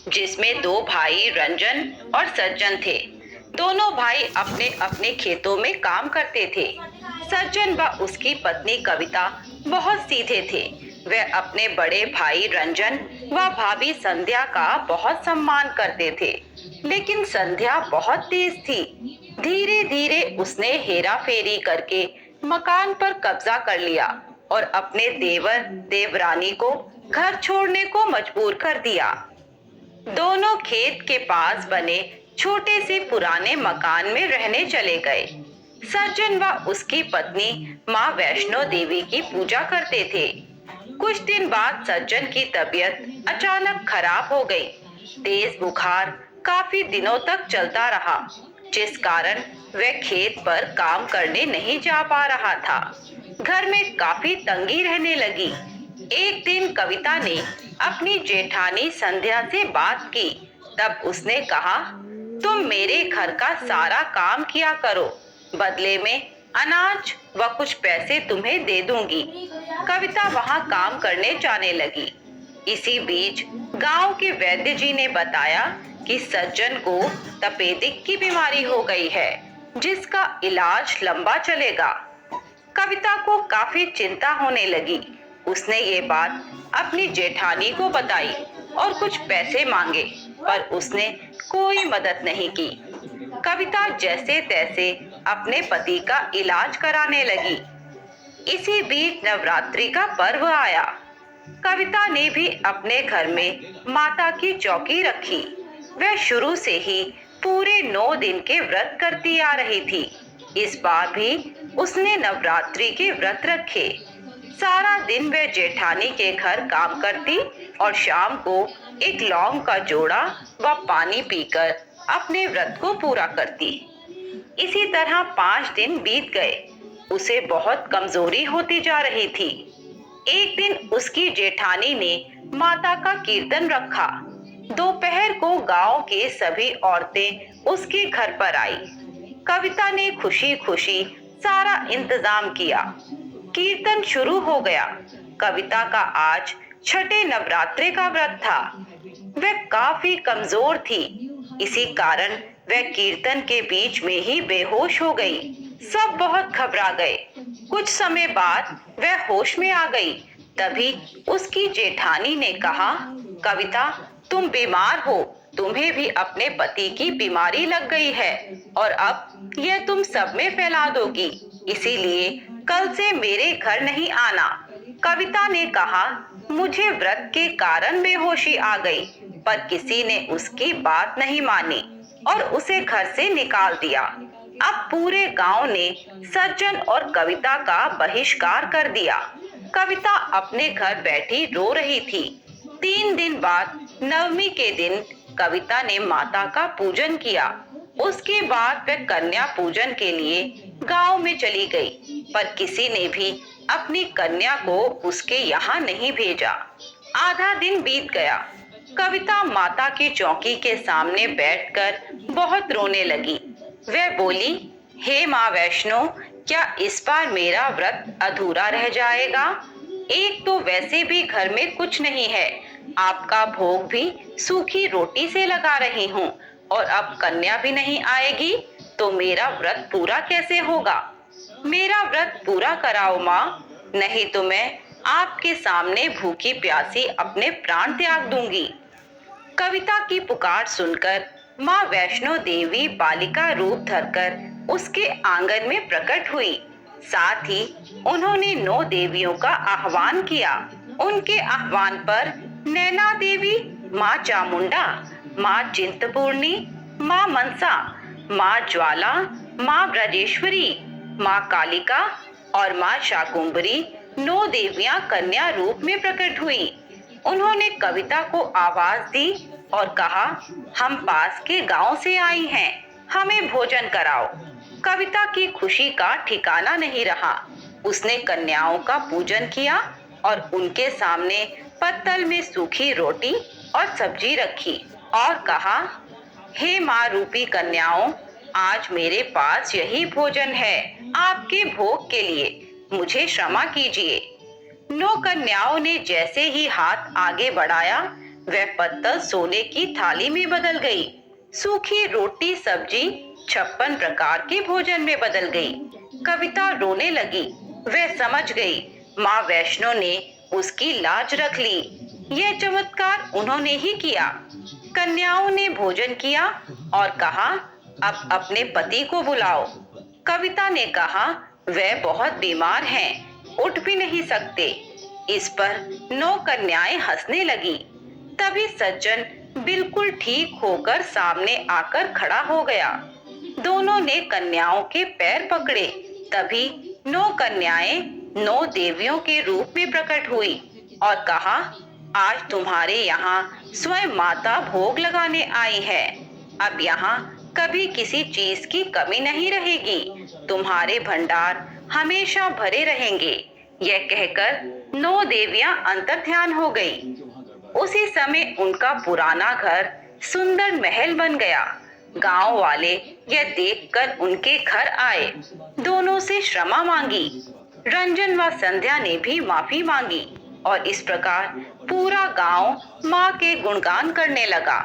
जिसमें दो भाई रंजन और सज्जन थे। दोनों भाई अपने अपने खेतों में काम करते थे। सज्जन व उसकी पत्नी कविता बहुत सीधे थे। वे अपने बड़े भाई रंजन व भाभी संध्या का बहुत सम्मान करते थे। लेकिन संध्या बहुत तेज थी। धीरे धीरे उसने हेरा फेरी करके मकान पर कब्जा कर लिया और अपने देवर देवरानी को घर छोड़ने को मजबूर कर दिया। दोनों खेत के पास बने छोटे से पुराने मकान में रहने चले गए। सज्जन व उसकी पत्नी माँ वैष्णो देवी की पूजा करते थे। कुछ दिन बाद सज्जन की तबीयत अचानक खराब हो गई। तेज बुखार काफी दिनों तक चलता रहा, जिस कारण वह खेत पर काम करने नहीं जा पा रहा था। घर में काफी तंगी रहने लगी। एक दिन कविता ने अपनी जेठानी संध्या से बात की। तब उसने कहा, तुम मेरे घर का सारा काम किया करो, बदले में अनाज व कुछ पैसे तुम्हें दे दूंगी। कविता वहां काम करने जाने लगी। इसी बीच गांव के वैद्य जी ने बताया कि सज्जन को तपेदिक की बीमारी हो गई है, जिसका इलाज लंबा चलेगा। कविता को काफी चिंता होने लगी। उसने ये बात अपनी जेठानी को बताई और कुछ पैसे मांगे, पर उसने कोई मदद नहीं की। कविता जैसे तैसे अपने पति का इलाज कराने लगी। इसी बीच नवरात्रि का पर्व आया। कविता ने भी अपने घर में माता की चौकी रखी। वह शुरू से ही पूरे 9 दिन के व्रत करती आ रही थी। इस बार भी उसने नवरात्रि के व्रत रखे। सारा दिन वह जेठानी के घर काम करती और शाम को एक लौंग का जोड़ा व पानी पीकर अपने व्रत को पूरा करती। इसी तरह 5 दिन बीत गए। उसे बहुत कमजोरी होती जा रही थी। एक दिन उसकी जेठानी ने माता का कीर्तन रखा। दोपहर को गांव के सभी औरतें उसके घर पर आई। कविता ने खुशी खुशी सारा इंतजाम किया। कीर्तन शुरू हो गया। कविता का आज छठे नवरात्रे का व्रत था। वह काफी कमजोर थी। इसी कारण वह कीर्तन के बीच में ही बेहोश हो गई। सब बहुत घबरा गए। कुछ समय बाद वह होश में आ गई। तभी उसकी जेठानी ने कहा, कविता, तुम बीमार हो। तुम्हें भी अपने पति की बीमारी लग गई है और अब यह तुम सब में फैला दोगी। इसीलिए कल से मेरे घर नहीं आना। कविता ने कहा, मुझे व्रत के कारण बेहोशी आ गई, पर किसी ने उसकी बात नहीं मानी और उसे घर से निकाल दिया। अब पूरे गांव ने सज्जन और कविता का बहिष्कार कर दिया। कविता अपने घर बैठी रो रही थी। 3 दिन बाद नवमी के दिन कविता ने माता का पूजन किया। उसके बाद वह कन्या पूजन के लिए गांव में चली गई, पर किसी ने भी अपनी कन्या को उसके यहाँ नहीं भेजा। आधा दिन बीत गया। कविता माता की चौकी के सामने बैठकर बहुत रोने लगी। वह बोली, हे माँ वैष्णो, क्या इस बार मेरा व्रत अधूरा रह जाएगा? एक तो वैसे भी घर में कुछ नहीं है, आपका भोग भी सूखी रोटी से लगा रही हूँ, और अब कन्या भी नहीं आएगी तो मेरा व्रत पूरा कैसे होगा? मेरा व्रत पूरा कराओ माँ, नहीं तो मैं आपके सामने भूखी प्यासी अपने प्राण त्याग दूंगी। कविता की पुकार सुनकर माँ वैष्णो देवी बालिका रूप धरकर उसके आंगन में प्रकट हुई। साथ ही उन्होंने 9 देवियों का आह्वान किया। उनके आह्वान पर नैना देवी, माँ चामुंडा, माँ चिंतपूर्णी, माँ मनसा, माँ ज्वाला, माँ ब्रजेश्वरी, माँ कालिका और माँ शाकुंभरी 9 देवियां कन्या रूप में प्रकट हुई। उन्होंने कविता को आवाज दी और कहा, हम पास के गांव से आई हैं, हमें भोजन कराओ। कविता की खुशी का ठिकाना नहीं रहा। उसने कन्याओं का पूजन किया और उनके सामने पत्तल में सूखी रोटी और सब्जी रखी और कहा, हे माँ रूपी कन्याओं, आज मेरे पास यही भोजन है आपके भोग के लिए, मुझे क्षमा कीजिए। 9 कन्याओं ने जैसे ही हाथ आगे बढ़ाया, वह पत्तल सोने की थाली में बदल गई। सूखी रोटी सब्जी 56 प्रकार के भोजन में बदल गई। कविता रोने लगी। वह समझ गई माँ वैष्णो ने उसकी लाज रख ली। यह चमत्कार उन्होंने ही किया। कन्याओं ने भोजन किया और कहा, अब अपने पति को बुलाओ। कविता ने कहा, वह बहुत बीमार हैं, उठ भी नहीं सकते। इस पर 9 कन्याएं हंसने लगी। तभी सज्जन बिल्कुल ठीक होकर सामने आकर खड़ा हो गया। दोनों ने कन्याओं के पैर पकड़े। तभी 9 कन्याएं 9 देवियों के रूप में प्रकट हुई और कहा, आज तुम्हारे यहाँ स्वयं माता भोग लगाने आई है। अब यहाँ कभी किसी चीज की कमी नहीं रहेगी। तुम्हारे भंडार हमेशा भरे रहेंगे। यह कहकर 9 देवियां अंतर्ध्यान हो गई। उसी समय उनका पुराना घर सुंदर महल बन गया। गांव वाले यह देखकर उनके घर आए। दोनों से क्षमा मांगी। रंजन व संध्या ने भी माफी मांगी और इस प्रकार पूरा गांव माँ के गुणगान करने लगा।